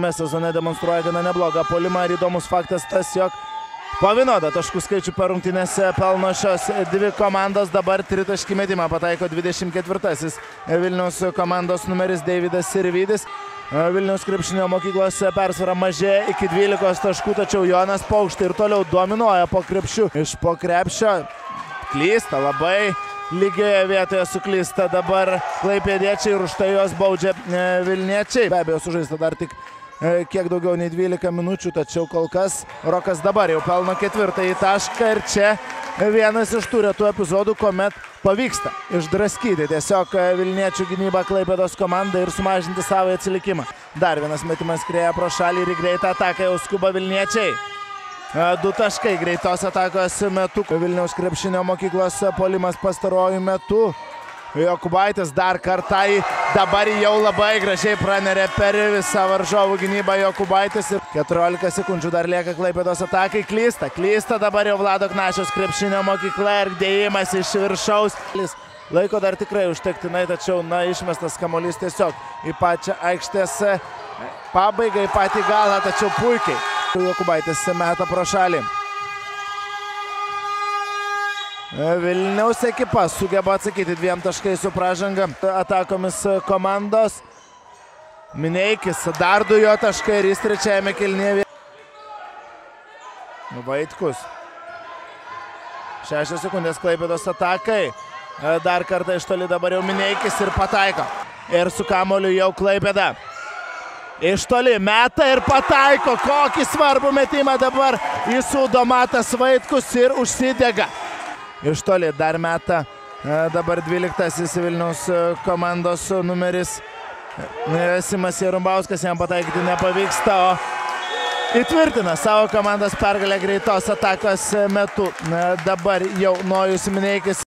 Sezone demonstruoja gana neblogą puolimą ir įdomus faktas tas, jog po vienodą taškų skaičių per rungtynėse pelno šios dvi komandos. Dabar tritaškį metimą pataiko 24-asis Vilniaus komandos numeris Deividas Sirvydis. Vilniaus krepšinio mokyklos persvara mažėja iki 12 taškų, tačiau Jonas Paukštė ir toliau dominuoja po krepšiu. Iš po krepšio klysta, labai lygioje vietoje suklysta dabar klaipėdiečiai ir už tai juos baudžia vilniečiai. Be abejo, sužaista dar tik kiek daugiau nei 12 minučių, tačiau kol kas Rokas dabar jau pelno 4-ąjį tašką ir čia vienas iš tų retų epizodų, kuomet pavyksta išdraskyti tiesiog vilniečių gynybą Klaipėdos komandai ir sumažinti savo atsilikimą. Dar vienas metimas skrieja pro šalį ir į greitą ataką jau skuba vilniečiai. 2 taškai greitos atakos metu. Vilniaus krepšinio mokyklos puolimas pastaruoju metu. Jokubaitis dar kartą dabar jau labai gražiai pranerė per visą varžovų gynybą Jokubaitis. 14 sekundžių dar lieka Klaipėdos atakai. Klysta dabar jau Vlado Knašiaus krepšinio mokykla ir dėjimas iš viršaus. Laiko dar tikrai užtektinai, tačiau išmestas kamuolys tiesiog į pačią aikštės pabaigą, į patį galą, tačiau puikiai Jokubaitis meta pro šalį. Vilniaus ekipa sugeba atsakyti 2 taškais su pražanga atakomis komandos. Mineikis, dar 2 jo taškai ir jis trečiajame kėlinyje. Vaitkus. 6 sekundės Klaipėdos atakai. Dar kartą iš toli dabar jau Mineikis ir pataiko. Ir su kamuoliu jau Klaipėda. Iš toli meta ir pataiko. Kokį svarbų metimą dabar įsūdo Matas Vaitkus ir užsidega. Iš toli dar meta dabar 12-asis Vilniaus komandos numeris Simas Jarumbauskas, jam pataikyti nepavyksta, o įtvirtina savo komandos pergalę greitos atakos metu. Dabar jau Nojus Mineikis.